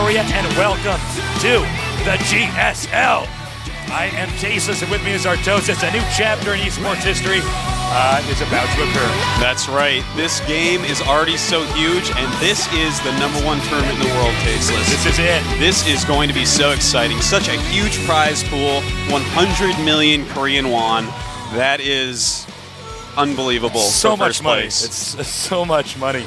Korea, and welcome to the GSL. I am Tasteless, and with me is Artosis. A new chapter in esports history is about to occur. That's right. This game is already so huge, and this is the #1 tournament in the world, Tasteless. This is it. This is going to be so exciting. Such a huge prize pool, 100 million Korean won. That is unbelievable. So much first money. place. It's so much money.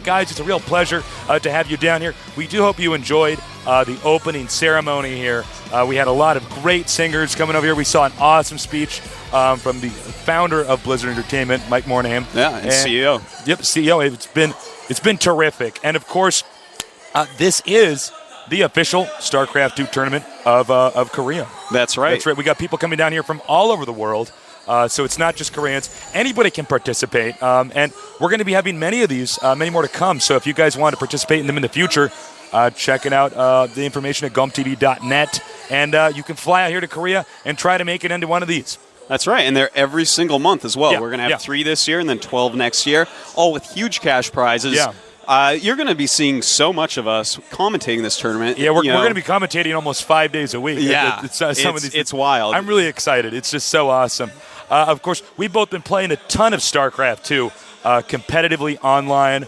Guys, it's a real pleasure to have you down here. We do hope you enjoyed the opening ceremony here. We had a lot of great singers coming over here. We saw an awesome speech from the founder of Blizzard Entertainment, Mike Mornham. Yeah, and CEO. Yep, CEO. It's been terrific. And of course, this is the official Starcraft 2 tournament of Korea. That's right. That's right. We got people coming down here from all over the world. So it's not just Koreans. Anybody can participate. And we're going to be having many of these, many more to come. So if you guys want to participate in them in the future, check it out, the information at GOMTV.net. And you can fly out here to Korea and try to make it into one of these. That's right, and they're every single month as well. Yeah, We're going to have 3 this year and then 12 next year, all with huge cash prizes. Yeah. You're going to be seeing so much of us commentating this tournament. Yeah, we're going to be commentating almost 5 days a week. Yeah, it's wild. I'm really excited. It's just so awesome. Of course, we've both been playing a ton of StarCraft 2 competitively online.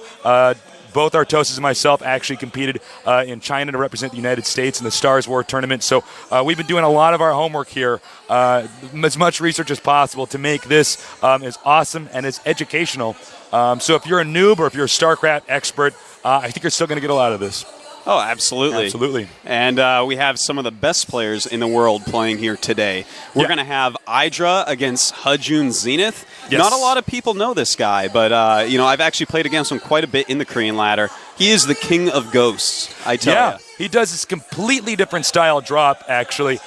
Both Artosis and myself actually competed in China to represent the United States in the Stars War tournament. So we've been doing a lot of our homework here, as much research as possible to make this as awesome and as educational. So if you're a noob or if you're a StarCraft expert, I think you're still going to get a lot of this. Oh, absolutely. Absolutely. And we have some of the best players in the world playing here today. We're going to have IdrA against Hajun Zenith. Yes. Not a lot of people know this guy, but I've actually played against him quite a bit in the Korean ladder. He is the king of ghosts, I tell you. He does this completely different style drop, actually,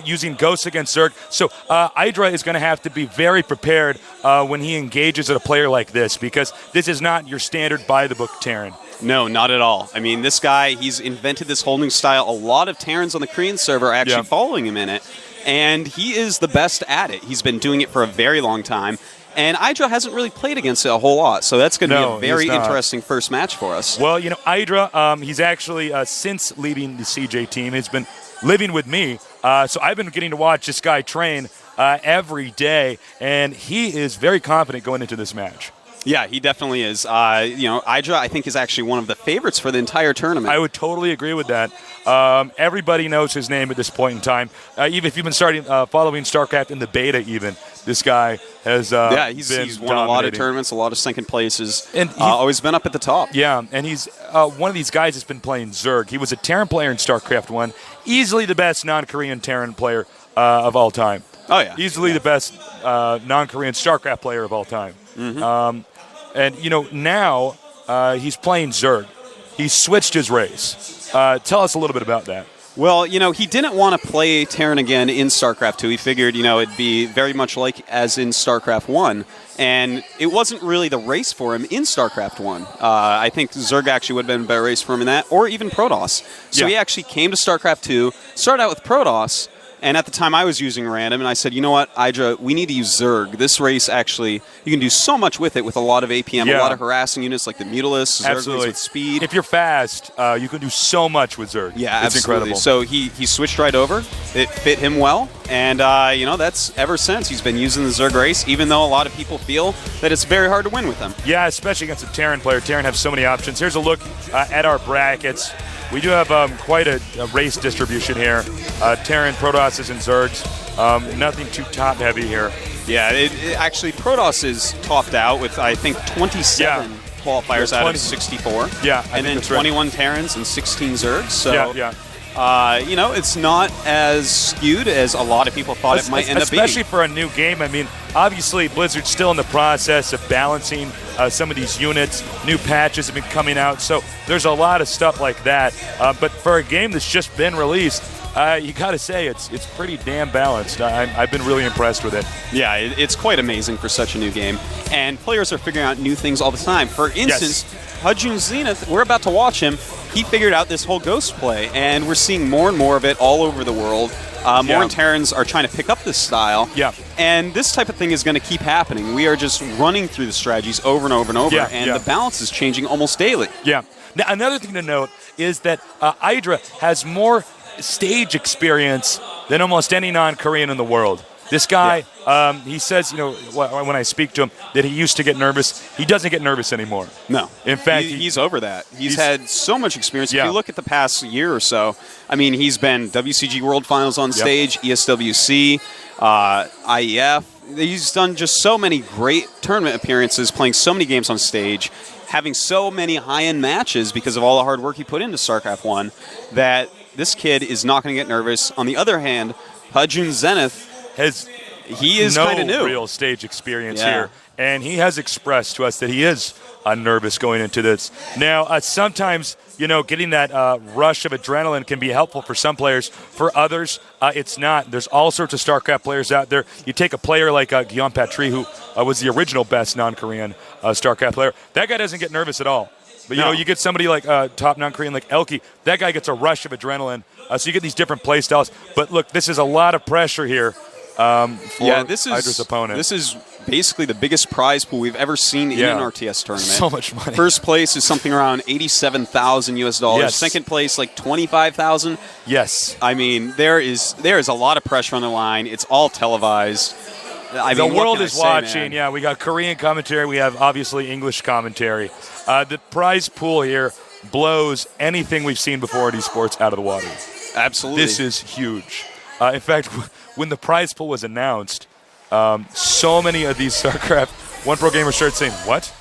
using ghosts against Zerg. So IdrA is going to have to be very prepared when he engages at a player like this, because this is not your standard by-the-book Terran. No, not at all. I mean, this guy, he's invented this holding style. A lot of Terrans on the Korean server are actually following him in it, and he is the best at it. He's been doing it for a very long time, and IdrA hasn't really played against it a whole lot, so that's going to be a very interesting first match for us. Well, IdrA, he's actually, since leaving the CJ team, has been living with me, so I've been getting to watch this guy train every day, and he is very confident going into this match. Yeah, he definitely is. IdrA, I think, is actually one of the favorites for the entire tournament. I would totally agree with that. Everybody knows his name at this point in time. Even if you've been following StarCraft in the beta even, this guy has he's won a lot of tournaments, a lot of second places, and always been up at the top. Yeah, and he's one of these guys that's been playing Zerg. He was a Terran player in StarCraft 1, easily the best non-Korean Terran player of all time. Oh, yeah. Easily the best non-Korean StarCraft player of all time. Mm-hmm. And, now he's playing Zerg. He's switched his race. Tell us a little bit about that. Well, he didn't want to play Terran again in StarCraft 2. He figured, it'd be very much like as in StarCraft 1. And it wasn't really the race for him in StarCraft 1. I think Zerg actually would have been a better race for him in that, or even Protoss. So he actually came to StarCraft 2, started out with Protoss, and at the time I was using random, and I said, you know what, IdrA, we need to use Zerg. This race actually, you can do so much with it with a lot of APM, a lot of harassing units like the Mutalisks, Zerg with speed. If you're fast, you can do so much with Zerg. Yeah, it's incredible. So he switched right over. It fit him well, and that's ever since he's been using the Zerg race, even though a lot of people feel that it's very hard to win with him. Yeah, especially against a Terran player. Terran have so many options. Here's a look at our brackets. We do have quite a race distribution here. Terran, Protosses, and Zergs. Nothing too top-heavy here. Yeah, actually, Protoss is topped out with, I think, 27 qualifiers out of 64. Yeah, and then 21 Terrans and 16 Zergs. So, it's not as skewed as a lot of people thought it might end up being. Especially for a new game. I mean, obviously, Blizzard's still in the process of balancing some of these units. New patches have been coming out, so there's a lot of stuff like that. But for a game that's just been released, you got to say it's pretty damn balanced. I've been really impressed with it. Yeah, it's quite amazing for such a new game. And players are figuring out new things all the time. For instance, Hajun Zenith, we're about to watch him. He figured out this whole ghost play, and we're seeing more and more of it all over the world. More Terrans are trying to pick up this style. Yeah. And this type of thing is going to keep happening. We are just running through the strategies over and over and over, and the balance is changing almost daily. Yeah. Now, another thing to note is that IdrA has more stage experience than almost any non-Korean in the world. This guy, he says, when I speak to him, that he used to get nervous. He doesn't get nervous anymore. No. In fact, he's over that. He's had so much experience. Yeah. If you look at the past year or so, I mean, he's been WCG World Finals on stage, ESWC, IEF. He's done just so many great tournament appearances, playing so many games on stage, having so many high-end matches because of all the hard work he put into StarCraft 1, that this kid is not going to get nervous. On the other hand, Hajun Zenith he is kind of new. No real stage experience here, and he has expressed to us that he is nervous going into this. Now, sometimes, getting that rush of adrenaline can be helpful for some players. For others, it's not. There's all sorts of StarCraft players out there. You take a player like Guillaume Patry, who was the original best non-Korean StarCraft player. That guy doesn't get nervous at all. But, you get somebody like top non-Korean like Elke. That guy gets a rush of adrenaline. So you get these different play styles. But, look, this is a lot of pressure here for IdrA's opponent. This is basically the biggest prize pool we've ever seen in an RTS tournament. So much money. First place is something around $87,000 US. Yes. Second place, like $25,000. Yes. I mean, there is a lot of pressure on the line. It's all televised. The world is watching. Yeah, we got Korean commentary. We have, obviously, English commentary. The prize pool here blows anything we've seen before in esports out of the water. Absolutely. This is huge. In fact, when the prize pool was announced, so many of these StarCraft 1 pro gamers started saying, what?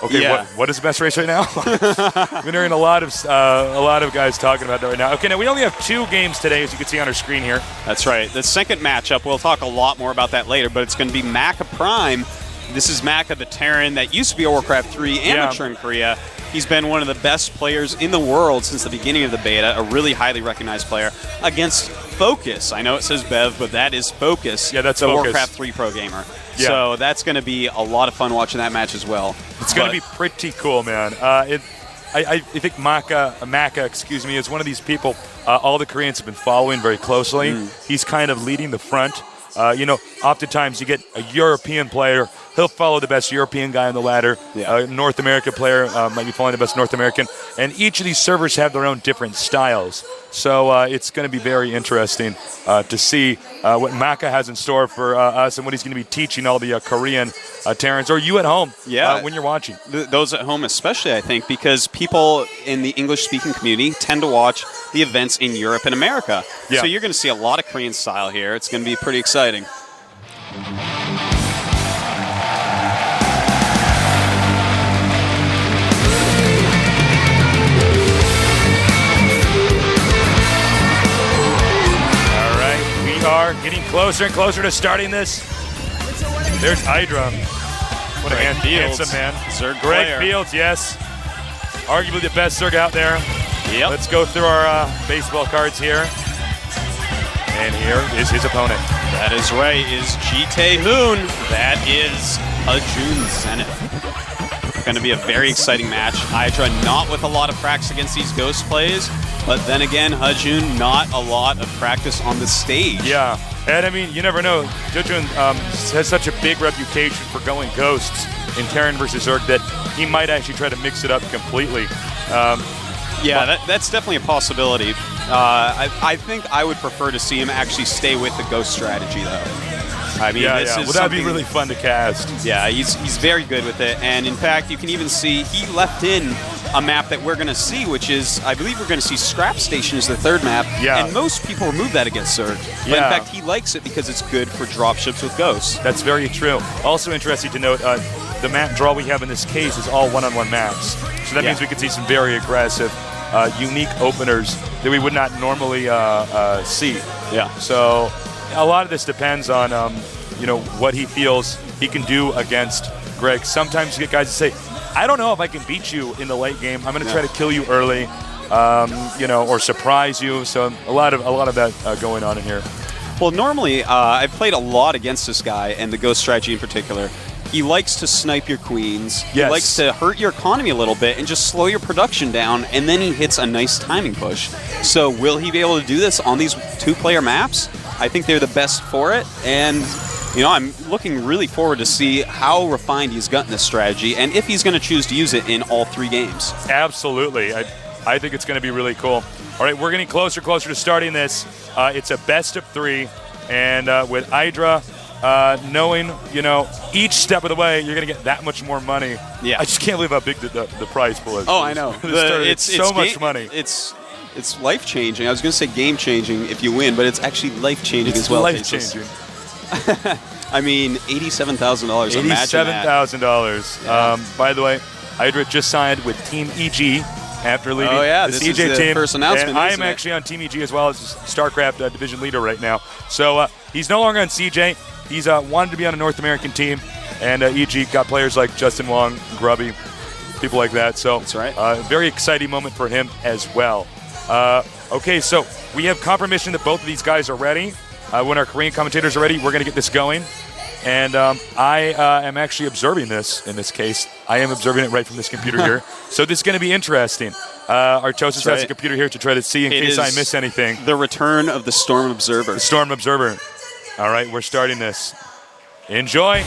Okay, what is the best race right now? I've been hearing a lot of guys talking about that right now. Okay, now we only have 2 games today, as you can see on our screen here. That's right. The second matchup, we'll talk a lot more about that later, but it's going to be Maka Prime. This is Maka, the Terran that used to be a Warcraft 3 amateur in Korea. He's been one of the best players in the world since the beginning of the beta, a really highly recognized player, against Focus. I know it says Bev, but that is Focus. Yeah, that's the Focus. Warcraft 3 pro gamer. Yeah. So that's going to be a lot of fun watching that match as well. It's going to be pretty cool, man. I think Maka, is one of these people all the Koreans have been following very closely. He's kind of leading the front. Oftentimes you get a European player. He'll follow the best European guy on the ladder. Yeah. North American player might be following the best North American. And each of these servers have their own different styles. So it's going to be very interesting to see what Maka has in store for us and what he's going to be teaching all the Korean Terrans, or you at home when you're watching. Those at home especially, I think, because people in the English-speaking community tend to watch the events in Europe and America. Yeah. So you're going to see a lot of Korean style here. It's going to be pretty exciting. Are getting closer and closer to starting this. There's IdrA. What a handsome man. Zerg Greg player. Fields, yes. Arguably the best Zerg out there. Yep. Let's go through our baseball cards here. And here is his opponent. That is right, is JiTaeHoon. That is Hajun Zenith. Going to be a very exciting match. IdrA not with a lot of practice against these ghost plays, but then again, Hajun not a lot of practice on the stage. Yeah, and I mean, you never know. JiTaeHoon has such a big reputation for going ghosts in Terran versus Zerg that he might actually try to mix it up completely. That's definitely a possibility. I think I would prefer to see him actually stay with the ghost strategy, though. I mean, this is that'd be really fun to cast. Yeah, he's very good with it. And in fact, you can even see he left in a map that we're going to see, which is, I believe we're going to see Scrap Station is the third map. Yeah. And most people remove that against Zerg. But in fact, he likes it because it's good for dropships with ghosts. That's very true. Also interesting to note, the map draw we have in this case is all one-on-one maps. So that means we could see some very aggressive, unique openers that we would not normally see. Yeah. So a lot of this depends on, what he feels he can do against Greg. Sometimes you get guys that say, I don't know if I can beat you in the late game. I'm going to try to kill you early, or surprise you. So a lot of that going on in here. Well, normally I've played a lot against this guy and the ghost strategy in particular. He likes to snipe your queens. Yes. He likes to hurt your economy a little bit and just slow your production down, and then he hits a nice timing push. So will he be able to do this on these 2-player maps? I think they're the best for it, and I'm looking really forward to see how refined he's gotten this strategy and if he's going to choose to use it in all 3 games. Absolutely. I think it's going to be really cool. All right, we're getting closer to starting this. It's a best of 3, and with IdrA, knowing, each step of the way, you're going to get that much more money. Yeah. I just can't believe how big the prize pool is. Oh, I know. It's so much money. It's life-changing. I was going to say game-changing if you win, but it's actually life-changing as well. Life-changing. I mean, $87,000. $87,000. Yeah. By the way, IdrA just signed with Team EG after leaving the this CJ is the team. first announcement, And I am isn't it? actually on Team EG as well as Starcraft division leader right now. So he's no longer on CJ. He's wanted to be on a North American team, and EG got players like Justin Wong, Grubby, people like that. So that's right. Very exciting moment for him as well. Okay, so we have confirmation that both of these guys are ready. When our Korean commentators are ready, we're going to get this going. And I am actually observing this in this case. I am observing it right from this computer here. So this is going to be interesting. Artosis has a computer here to try to see in case I miss anything. The return of the Storm Observer. The Storm Observer. All right, we're starting this. Enjoy.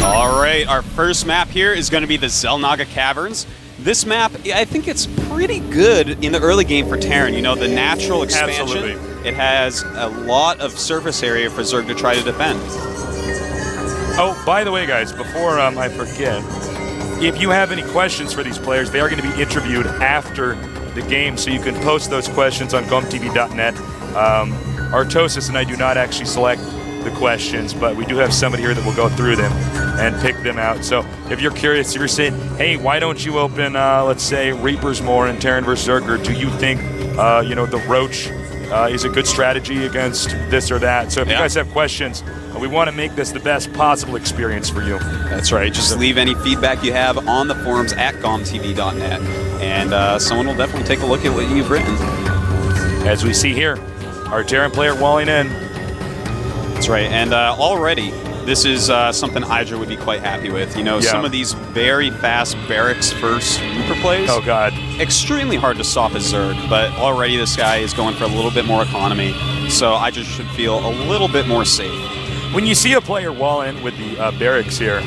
All right, our first map here is going to be the Xel'Naga Caverns. This map, I think it's pretty good in the early game for Terran. The natural expansion. Absolutely. It has a lot of surface area for Zerg to try to defend. Oh, by the way, guys, before I forget, if you have any questions for these players, they are going to be interviewed after the game, so you can post those questions on GOMTV.net. Artosis and I do not actually select the questions, but we do have somebody here that will go through them and pick them out. So if you're curious, if you're saying, hey, why don't you open, let's say, Reapers more in Terran versus Zerg, or do you think, the Roach is a good strategy against this or that? So if you guys have questions, we want to make this the best possible experience for you. That's right. Just leave any feedback you have on the forums at GOMTV.net, and someone will definitely take a look at what you've written. As we see here, our Terran player walling in. That's right, and already this is something IdrA would be quite happy with. Some of these very fast barracks first Reaper plays. Oh God, extremely hard to stop as Zerg, but already this guy is going for a little bit more economy, so IdrA should feel a little bit more safe. When you see a player wall in with the barracks here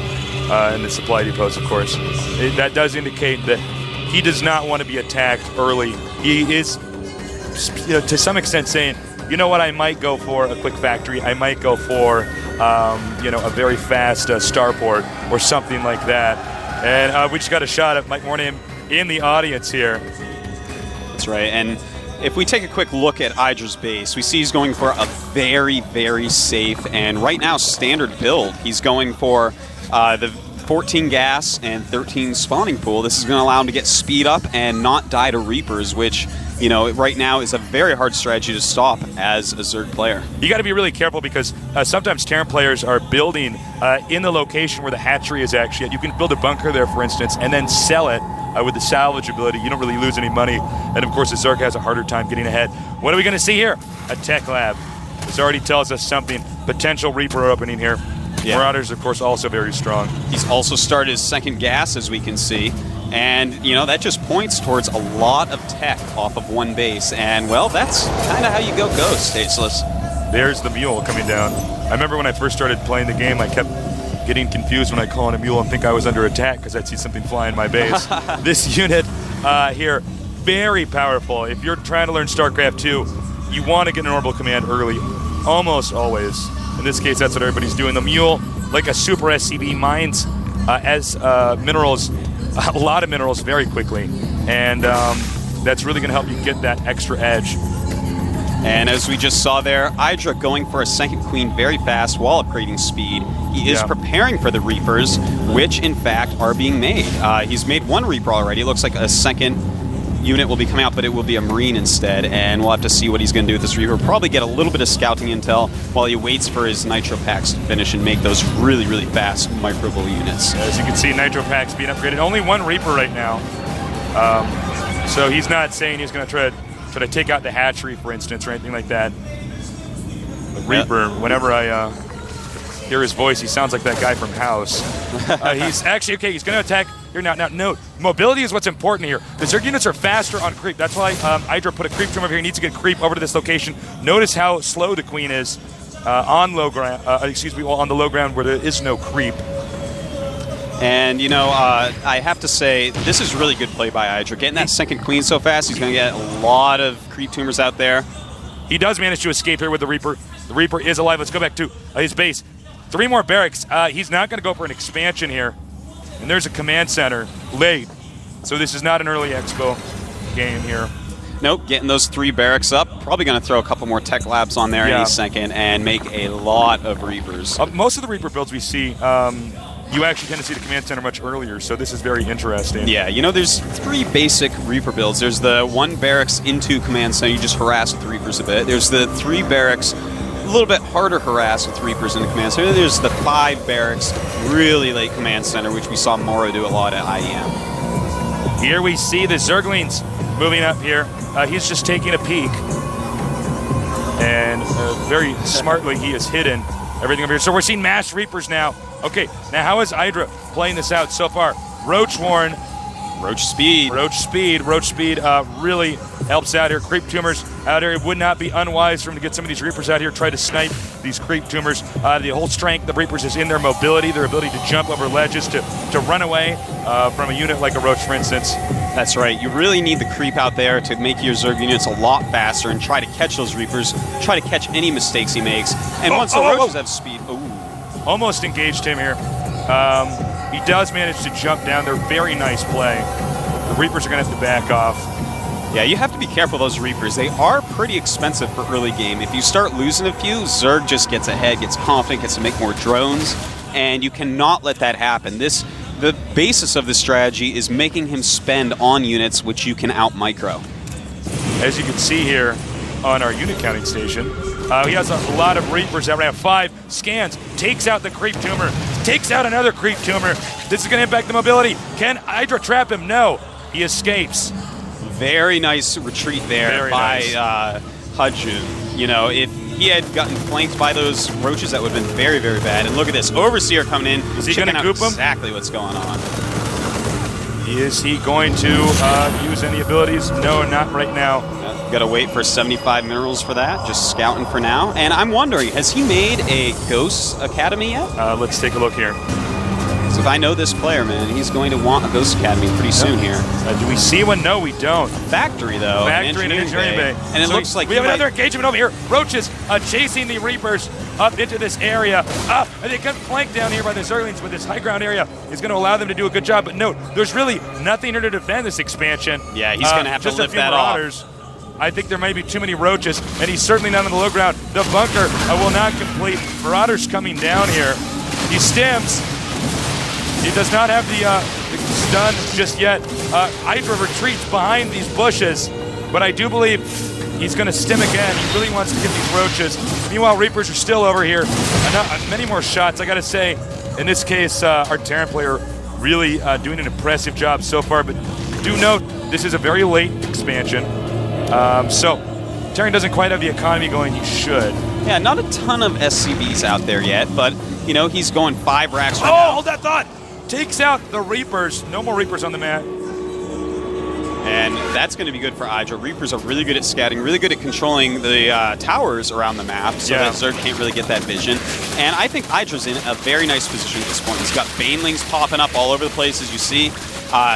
and the supply depots, of course, that does indicate that he does not want to be attacked early. He is, to some extent, saying, you know what, I might go for a quick factory. I might go for, a very fast starport or something like that. And we just got a shot of Mike Mornham in the audience here. That's right. And if we take a quick look at IdrA's base, we see he's going for a very, very safe and right now standard build. He's going for the 14 gas and 13 spawning pool. This is going to allow him to get speed up and not die to Reapers, which right now is a very hard strategy to stop as a Zerg player. You got to be really careful because sometimes Terran players are building in the location where the hatchery is actually at. You can build a bunker there, for instance, and then sell it with the salvage ability. You don't really lose any money. And of course, the Zerg has a harder time getting ahead. What are we going to see here? A tech lab. This already tells us something. Potential Reaper opening here. Yeah. Marauders, of course, also very strong. He's also started his second gas, as we can see. And, that just points towards a lot of tech off of one base. And, well, that's kind of how you go ghost, Tasteless. There's the mule coming down. I remember when I first started playing the game, I kept getting confused when I call in a mule and think I was under attack because I'd see something fly in my base. This unit here, very powerful. If you're trying to learn StarCraft 2, you want to get an orbital command early, almost always. In this case, that's what everybody's doing. The mule, like a super SCV, mines as minerals, a lot of minerals very quickly. And that's really going to help you get that extra edge. And as we just saw there, IdrA going for a second queen very fast while upgrading speed. He is preparing for the Reapers, which in fact are being made. He's made one Reaper already. It looks like a second unit will be coming out, but it will be a Marine instead, and we'll have to see what he's going to do with this Reaper. Probably get a little bit of scouting intel while he waits for his Nitro Packs to finish and make those really, really fast microbull units. As you can see, Nitro Packs being upgraded. Only one Reaper right now. So he's not saying he's going to try to take out the hatchery, for instance, or anything like that. The Reaper, whenever I hear his voice. He sounds like that guy from House. He's actually, okay, he's going to attack here now. Now, note, mobility is what's important here. The Zerg units are faster on creep. That's why IdrA put a creep tomb over here. He needs to get creep over to this location. Notice how slow the Queen is on low ground, on the low ground where there is no creep. And, I have to say, this is really good play by IdrA. Getting that second Queen so fast, he's going to get a lot of creep tumors out there. He does manage to escape here with the Reaper. The Reaper is alive. Let's go back to his base. 3 more barracks. He's not going to go for an expansion here. And there's a command center late. So this is not an early expo game here. Nope, getting those 3 barracks up. Probably going to throw a couple more tech labs on there any second and make a lot of Reapers. Most of the Reaper builds we see, you actually tend to see the command center much earlier, so this is very interesting. Yeah, there's 3 basic Reaper builds. There's the 1 barracks into command center, you just harass with Reapers a bit. There's the 3 barracks, a little bit harder harass with Reapers in the command center. There's the 5 barracks, really late command center, which we saw Moro do a lot at IEM. Here we see the Zerglings moving up here. He's just taking a peek. And very smartly he has hidden everything over here. So we're seeing mass Reapers now. Okay, now how is IdrA playing this out so far? Roach Warren. Roach Speed. Roach Speed really helps out here. Creep tumors out here. It would not be unwise for him to get some of these Reapers out here, try to snipe these creep tumors. The whole strength of Reapers is in their mobility, their ability to jump over ledges, to run away from a unit like a Roach, for instance. That's right. You really need the creep out there to make your Zerg units a lot faster and try to catch those Reapers, try to catch any mistakes he makes. And once the Roaches have speed... Almost engaged him here. He does manage to jump down there. Very nice play. The Reapers are going to have to back off. Yeah, you have to be careful of those Reapers. They are pretty expensive for early game. If you start losing a few, Zerg just gets ahead, gets confident, gets to make more drones, and you cannot let that happen. The basis of this strategy is making him spend on units which you can out-micro. As you can see here on our unit counting station, he has a lot of Reapers out. 5 scans, takes out the creep tumor, takes out another creep tumor. This is going to impact the mobility. Can IdrA trap him? No. He escapes. Very nice retreat there by Hajun. If he had gotten flanked by those Roaches, that would have been very, very bad. And look at this, Overseer coming in. Is he going to goop him? Exactly what's going on. Is he going to use any abilities? No, not right now. Got to wait for 75 minerals for that. Just scouting for now. And I'm wondering, has he made a Ghost Academy yet? Let's take a look here. So if I know this player, man, he's going to want a Ghost Academy pretty soon here. Do we see one? No, we don't. Factory, though. Factory and Engineering Bay. And it looks like we have another engagement over here. Roaches chasing the Reapers up into this area. And they get flanked down here by the Zerglings, but this high ground area is going to allow them to do a good job. But note, there's really nothing here to defend this expansion. Yeah, he's going to have to lift that off. I think there may be too many Roaches, and he's certainly not on the low ground. The bunker will not complete. Marauders coming down here. He stims. He does not have the stun just yet. IdrA retreats behind these bushes, but I do believe he's going to stim again. He really wants to get these Roaches. Meanwhile, Reapers are still over here. Many more shots. I got to say, in this case, our Terran player really doing an impressive job so far, but do note, this is a very late expansion. So Terran doesn't quite have the economy going he should. Yeah, not a ton of SCVs out there yet, but, he's going 5 racks right now. Hold that thought! Takes out the Reapers. No more Reapers on the map. And that's going to be good for IdrA. Reapers are really good at scouting, really good at controlling the towers around the map, so that Zerg can't really get that vision. And I think IdrA's in a very nice position at this point. He's got Banelings popping up all over the place, as you see,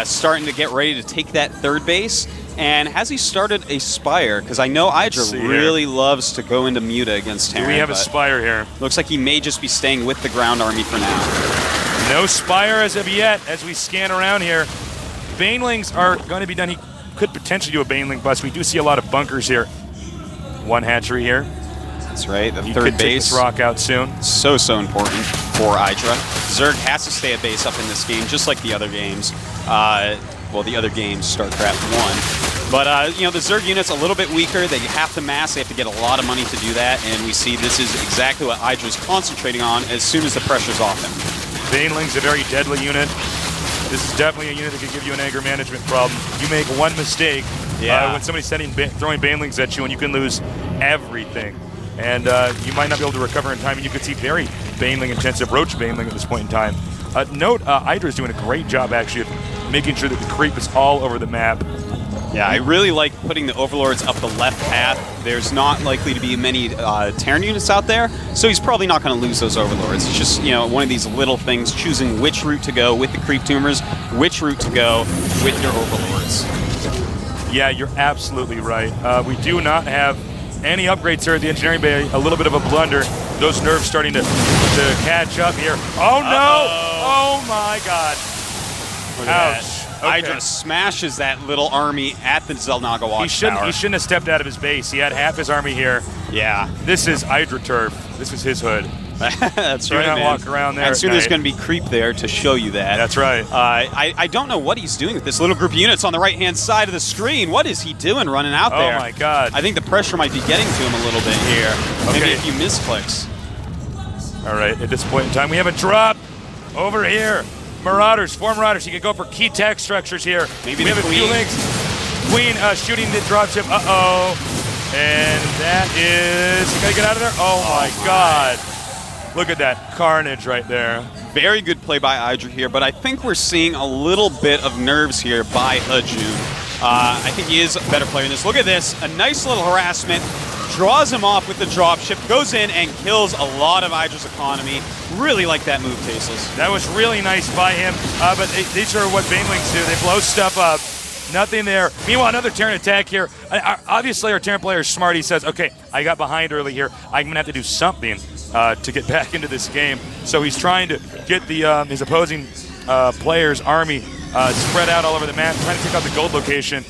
starting to get ready to take that 3rd base. And has he started a Spire? Because I know IdrA really loves to go into Muta against Terran. Do we have a Spire here? Looks like he may just be staying with the ground army for now. No Spire as of yet as we scan around here. Banelings are going to be done. He could potentially do a Baneling bust. We do see a lot of bunkers here. 1 hatchery here. That's right, the he 3rd could base. Take this rock out soon. So important for IdrA. Zerg has to stay at base up in this game, just like the other games. The other games, Starcraft 1. But, the Zerg unit's a little bit weaker. They have to mass. They have to get a lot of money to do that. And we see this is exactly what IdrA's concentrating on as soon as the pressure's off him. Baneling's a very deadly unit. This is definitely a unit that could give you an anger management problem. You make one mistake when somebody's throwing Banelings at you, and you can lose everything. And you might not be able to recover in time, and you could see very Baneling-intensive Roach Baneling at this point in time. Note, IdrA is doing a great job, actually, of making sure that the creep is all over the map. Yeah, I really like putting the Overlords up the left path. There's not likely to be many Terran units out there, so he's probably not going to lose those Overlords. It's just, one of these little things, choosing which route to go with the creep tumors, which route to go with your Overlords. Yeah, you're absolutely right. We do not have any upgrades here at the engineering bay. A little bit of a blunder. Those nerves starting to catch up here. Oh, no! Oh, my God. Look at Ouch. that. Okay. IdrA smashes that little army at the Zelnaga Watchtower. He shouldn't have stepped out of his base. He had half his army here. Yeah. This is IdrA turf. This is his hood. That's Do right, not man. walk around there And at soon there's night. going to be creep there to show you that. That's right. I don't know what he's doing with this little group of units on the right-hand side of the screen. What is he doing running out there? Oh, my God. I think the pressure might be getting to him a little bit here. Okay. Maybe a few misclicks. All right, at this point in time, we have a drop over here. Marauders, 4 Marauders. You can go for key tech structures here. Maybe we the have a few Queen. links. Queen shooting the dropship. Uh-oh. And that is... Can I get out of there? Oh, my God. Look at that carnage right there. Very good play by IdrA here, but I think we're seeing a little bit of nerves here by HiTaeHoon. I think he is a better player in this. Look at this. A nice little harassment. Draws him off with the dropship, goes in and kills a lot of IdrA's economy. Really like that move, Tasteless. That was really nice by him, but these are what Banelings do. They blow stuff up. Nothing there. Meanwhile, another Terran attack here. Obviously, our Terran player is smart. He says, okay, I got behind early here. I'm going to have to do something to get back into this game. So he's trying to get the his opposing player's army spread out all over the map, trying to take out the gold location.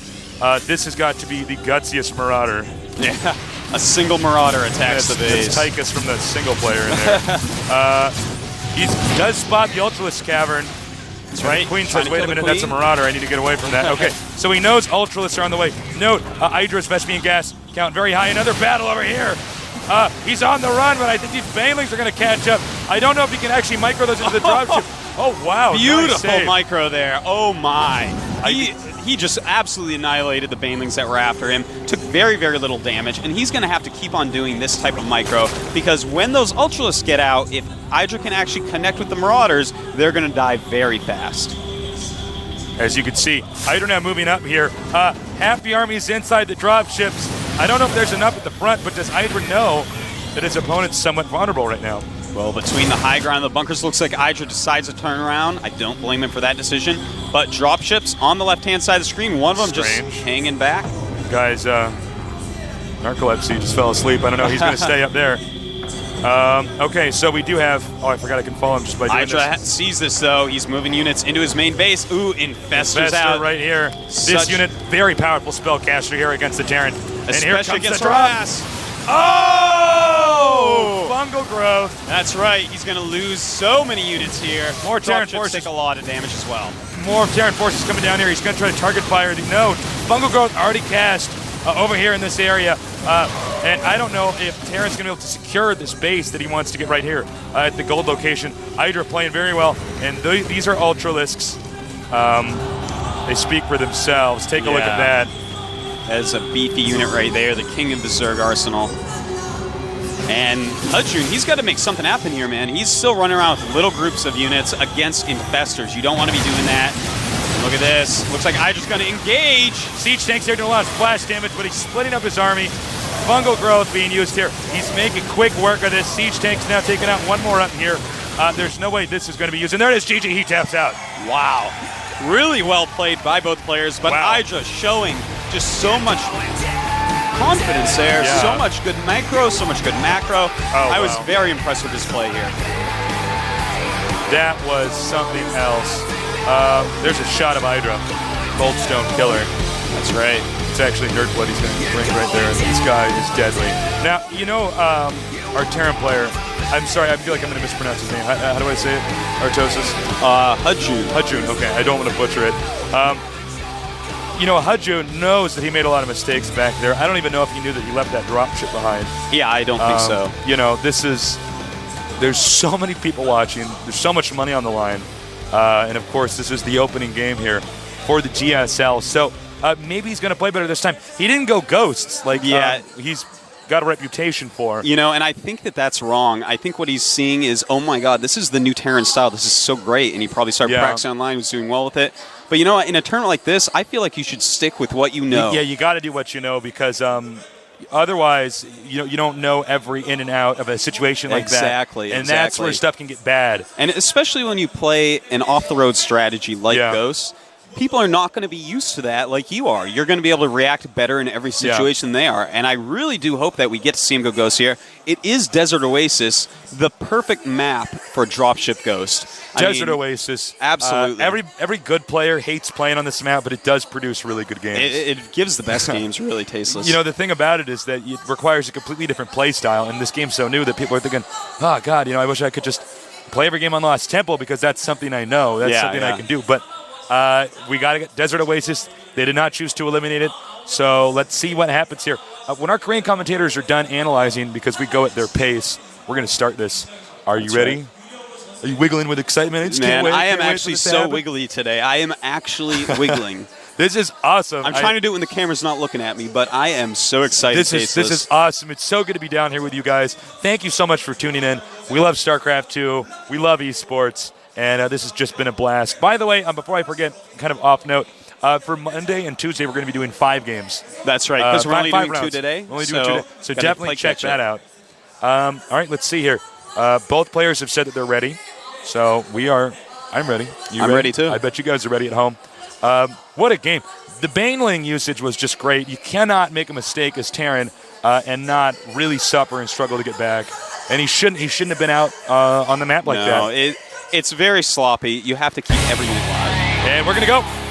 This has got to be the gutsiest Marauder. Yeah, a single Marauder attacks the base. That's Tychus from the single player in there. He does spot the Ultralisk Cavern. That's right. The Queen Trying says, to wait kill a the minute, that's a Queen. Marauder. I need to get away from that. Okay, so he knows Ultralisks are on the way. Note, IdrA's Vespian gas count very high. Another battle over here. He's on the run, but I think these Banelings are going to catch up. I don't know if he can actually micro those into the dropship. Oh, wow. Beautiful nice save. micro there. Oh, my. He just absolutely annihilated the Banelings that were after him. Took very, very little damage, and he's going to have to keep on doing this type of micro because when those Ultralisks get out, if IdrA can actually connect with the Marauders, they're going to die very fast. As you can see, IdrA now moving up here. Half the army's inside the dropships. I don't know if there's enough at the front, but does IdrA know that his opponent's somewhat vulnerable right now? Well, between the high ground and the bunkers, looks like IdrA decides to turn around. I don't blame him for that decision. But dropships on the left-hand side of the screen, one of them just hanging back. Guys, narcolepsy just fell asleep. I don't know. He's going to stay up there. Okay, so we do have... Oh, I forgot I can follow him just by doing IdrA this. sees this, though. He's moving units into his main base. Ooh, Infestor's Infestor out. right here. This unit, very powerful spellcaster here against the Terran. And here Especially comes against the drop. Harass. Oh! Fungal growth. That's right. He's going to lose so many units here. More Terran Dropships forces. take a lot of damage as well. More Terran forces coming down here. He's going to try to target fire. No, fungal growth already cast over here in this area. And I don't know if Terran's going to be able to secure this base that he wants to get right here at the gold location. IdrA playing very well. And these are Ultralisks. They speak for themselves. Take a look at that. As a beefy unit right there, the king of the Zerg arsenal. And HiTaeHoon, he's got to make something happen here, man. He's still running around with little groups of units against infestors. You don't want to be doing that. Look at this. Looks like IdrA's going to engage. Siege tanks here doing a lot of splash damage, but he's splitting up his army. Fungal growth being used here. He's making quick work of this. Siege tank's now taking out one more up here. There's no way this is going to be used. And there it is. GG, he taps out. Wow. Really well played by both players, but Wow. IdrA showing just so much confidence there. Yeah. So much good micro, so much good macro. I was wow. very impressed with his play here. That was something else. There's a shot of IdrA. Coldstone killer. That's right. It's actually Nerdblood he's going to bring right there. This guy is deadly. Now, you know, our Terran player, I'm sorry, I feel like I'm going to mispronounce his name. How do I say it? Artosis? HiTaeHoon. HiTaeHoon, okay. I don't want to butcher it. You know, HiTaeHoon knows that he made a lot of mistakes back there. I don't even know if he knew that he left that dropship behind. Yeah, I don't think so. You know, there's so many people watching. There's so much money on the line. And, of course, this is the opening game here for the GSL. So maybe he's going to play better this time. He didn't go ghosts. Like, Yeah. he's got a reputation for. You know, and I think that that's wrong. I think what he's seeing is, oh my God, this is the new Terran style. This is so great. And he probably started practicing online, was doing well with it. But you know what? In a tournament like this, I feel like you should stick with what you know. Yeah, you got to do what you know because otherwise, you don't know every in and out of a situation like that. Exactly. And that's where stuff can get bad. And especially when you play an off-the-road strategy like Ghost, people are not going to be used to that like you are. You're going to be able to react better in every situation they are. And I really do hope that we get to see him go Ghost here. It is Desert Oasis, the perfect map for dropship Ghost. Desert Oasis. Absolutely. Every good player hates playing on this map, but it does produce really good games. It gives the best games really tasteless. You know, the thing about it is that it requires a completely different play style, and this game's so new that people are thinking, oh, God, I wish I could just play every game on Lost Temple because that's something I know. That's something I can do. But we got to get Desert Oasis. They did not choose to eliminate it, so let's see what happens here. When our Korean commentators are done analyzing, because we go at their pace, we're going to start this. Are you ready? Right. Are you wiggling with excitement? I just Man, can't wait. I am Can't wait actually for this to so happen. wiggly today. I am actually wiggling. This is awesome. I'm trying to do it when the camera's not looking at me, but I am so excited. This is awesome. It's so good to be down here with you guys. Thank you so much for tuning in. We love StarCraft 2. We love esports, and this has just been a blast. By the way, before I forget, kind of off note, for Monday and Tuesday, we're going to be doing 5 games. That's right, because we're only doing rounds. 2 today. We're only doing 2 today. So definitely check that out. All right, let's see here. Both players have said that they're ready. So I'm ready. I'm ready too. I bet you guys are ready at home. What a game. The Baneling usage was just great. You cannot make a mistake as Terran and not really suffer and struggle to get back. And he shouldn't have been out on the map like that. It's very sloppy. You have to keep every unit alive. And we're going to go.